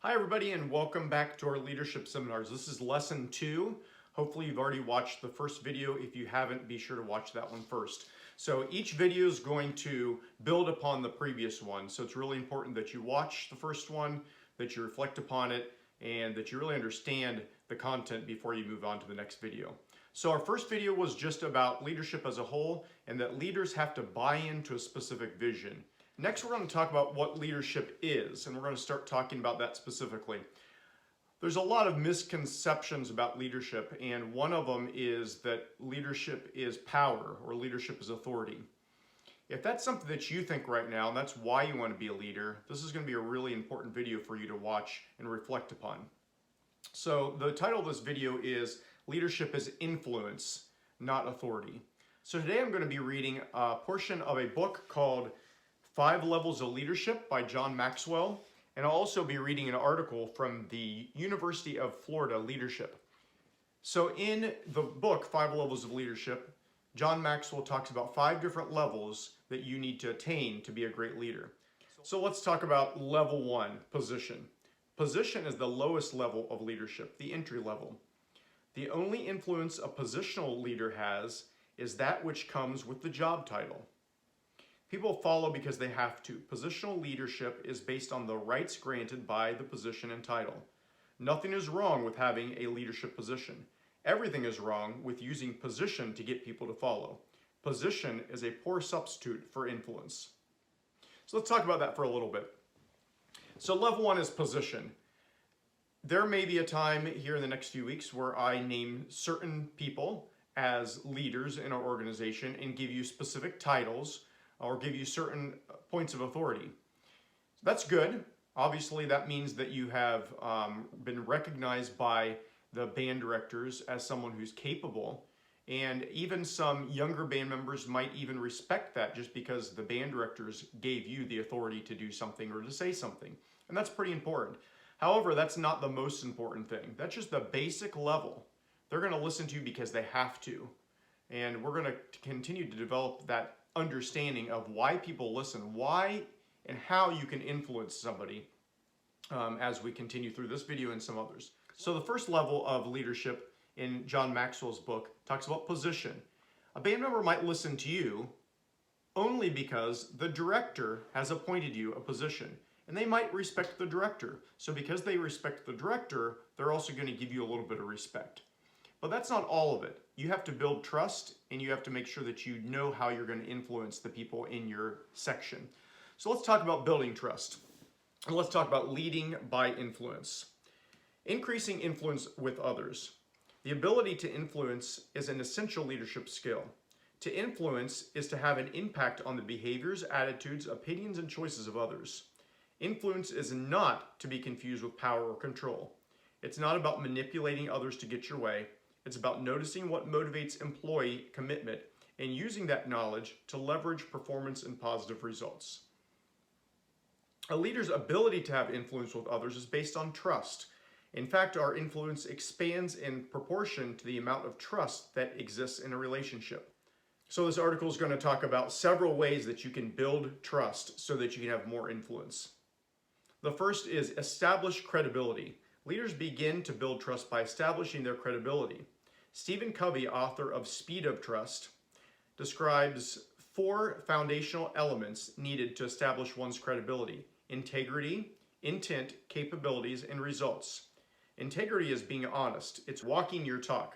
Hi everybody and welcome back to our leadership seminars. This is lesson 2. Hopefully you've already watched the first video. If you haven't, be sure to watch that one first. So each video is going to build upon the previous one. So it's really important that you watch the first one, that you reflect upon it, and that you really understand the content before you move on to the next video. So our first video was just about leadership as a whole and that leaders have to buy into a specific vision. Next, we're going to talk about what leadership is, and we're going to start talking about that specifically. There's a lot of misconceptions about leadership, and one of them is that leadership is power or leadership is authority. If that's something that you think right now, and that's why you want to be a leader, this is going to be a really important video for you to watch and reflect upon. So the title of this video is Leadership is Influence, Not Authority. So today I'm going to be reading a portion of a book called 5 Levels of Leadership by John Maxwell, and I'll also be reading an article from the University of Florida Leadership. So in the book, 5 Levels of Leadership, John Maxwell talks about 5 different levels that you need to attain to be a great leader. So let's talk about level 1, position. Position is the lowest level of leadership, the entry level. The only influence a positional leader has is that which comes with the job title. People follow because they have to. Positional leadership is based on the rights granted by the position and title. Nothing is wrong with having a leadership position. Everything is wrong with using position to get people to follow. Position is a poor substitute for influence. So let's talk about that for a little bit. So level 1 is position. There may be a time here in the next few weeks where I name certain people as leaders in our organization and give you specific titles or give you certain points of authority. That's good. Obviously, that means that you have been recognized by the band directors as someone who's capable, and even some younger band members might even respect that just because the band directors gave you the authority to do something or to say something, and that's pretty important. However, that's not the most important thing. That's just the basic level. They're going to listen to you because they have to, and we're going to continue to develop that understanding of why people listen, why and how you can influence somebody as we continue through this video and some others. So the first level of leadership in John Maxwell's book talks about position. A band member might listen to you only because the director has appointed you a position, and they might respect the director. So because they respect the director, they're also going to give you a little bit of respect. But that's not all of it. You have to build trust, and you have to make sure that you know how you're going to influence the people in your section. So let's talk about building trust. And let's talk about leading by influence. Increasing influence with others. The ability to influence is an essential leadership skill. To influence is to have an impact on the behaviors, attitudes, opinions, and choices of others. Influence is not to be confused with power or control. It's not about manipulating others to get your way. It's about noticing what motivates employee commitment and using that knowledge to leverage performance and positive results. A leader's ability to have influence with others is based on trust. In fact, our influence expands in proportion to the amount of trust that exists in a relationship. So this article is going to talk about several ways that you can build trust so that you can have more influence. The first is establish credibility. Leaders begin to build trust by establishing their credibility. Stephen Covey, author of Speed of Trust, describes 4 foundational elements needed to establish one's credibility: integrity, intent, capabilities, and results. Integrity is being honest. It's walking your talk.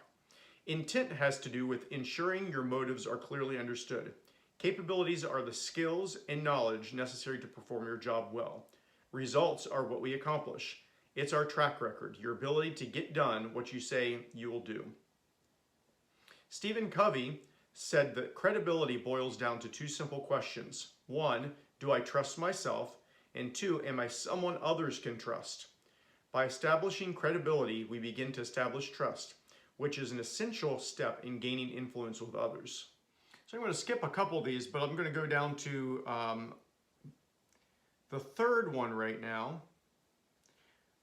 Intent has to do with ensuring your motives are clearly understood. Capabilities are the skills and knowledge necessary to perform your job well. Results are what we accomplish. It's our track record, your ability to get done what you say you will do. Stephen Covey said that credibility boils down to 2 simple questions. 1, do I trust myself? And 2, am I someone others can trust? By establishing credibility, we begin to establish trust, which is an essential step in gaining influence with others. So I'm going to skip a couple of these, but I'm going to go down to the third one right now,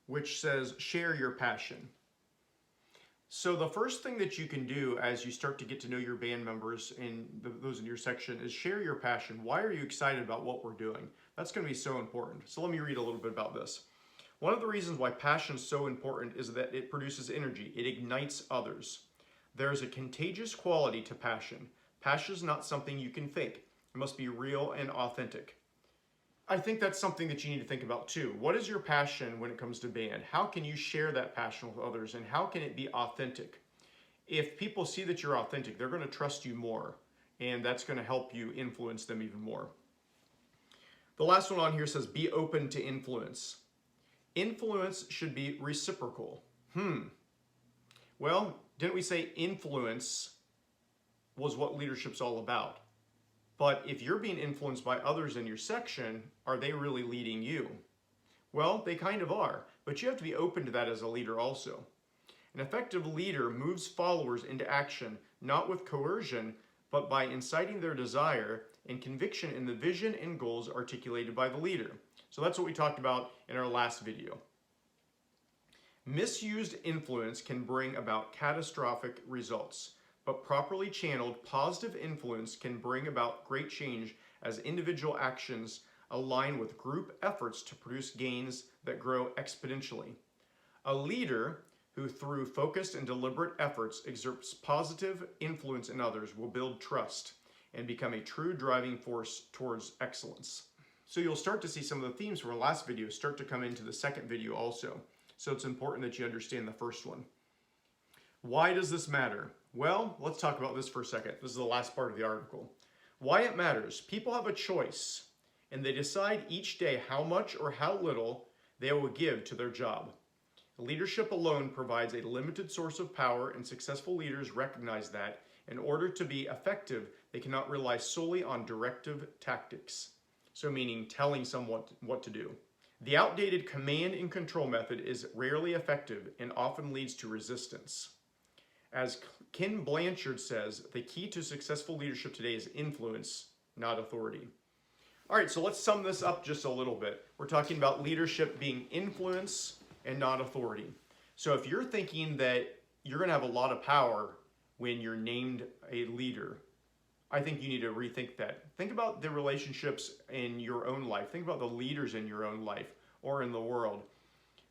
which says share your passion. So the first thing that you can do as you start to get to know your band members and those in your section is share your passion. Why are you excited about what we're doing? That's going to be so important. So let me read a little bit about this. One of the reasons why passion is so important is that it produces energy. It ignites others. There's a contagious quality to passion. Passion is not something you can fake. It must be real and authentic. I think that's something that you need to think about too. What is your passion when it comes to band? How can you share that passion with others, and how can it be authentic? If people see that you're authentic, they're going to trust you more, and that's going to help you influence them even more. The last one on here says, be open to influence. Influence should be reciprocal. Well, didn't we say influence was what leadership's all about? But if you're being influenced by others in your section, are they really leading you? Well, they kind of are, but you have to be open to that as a leader also. An effective leader moves followers into action, not with coercion, but by inciting their desire and conviction in the vision and goals articulated by the leader. So that's what we talked about in our last video. Misused influence can bring about catastrophic results, but properly channeled positive influence can bring about great change as individual actions align with group efforts to produce gains that grow exponentially. A leader who through focused and deliberate efforts exerts positive influence in others will build trust and become a true driving force towards excellence. So you'll start to see some of the themes from our last video start to come into the second video also. So it's important that you understand the first one. Why does this matter? Well, let's talk about this for a second. This is the last part of the article. Why it matters. People have a choice, and they decide each day how much or how little they will give to their job. Leadership alone provides a limited source of power, and successful leaders recognize that in order to be effective, they cannot rely solely on directive tactics. So meaning telling someone what to do. The outdated command and control method is rarely effective and often leads to resistance. As Ken Blanchard says, the key to successful leadership today is influence, not authority. All right, so let's sum this up just a little bit. We're talking about leadership being influence and not authority. So if you're thinking that you're going to have a lot of power when you're named a leader, I think you need to rethink that. Think about the relationships in your own life. Think about the leaders in your own life or in the world.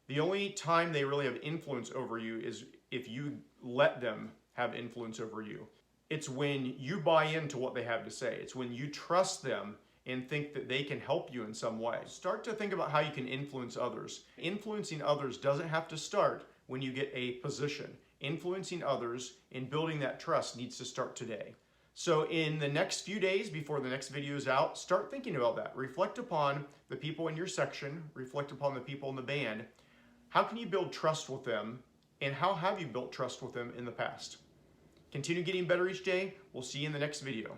The only time they really have influence over you is if you let them have influence over you. It's when you buy into what they have to say. It's when you trust them and think that they can help you in some way. Start to think about how you can influence others. Influencing others doesn't have to start when you get a position. Influencing others and building that trust needs to start today. So in the next few days before the next video is out, start thinking about that. Reflect upon the people in your section, reflect upon the people in the band. How can you build trust with them, and how have you built trust with them in the past? Continue getting better each day. We'll see you in the next video.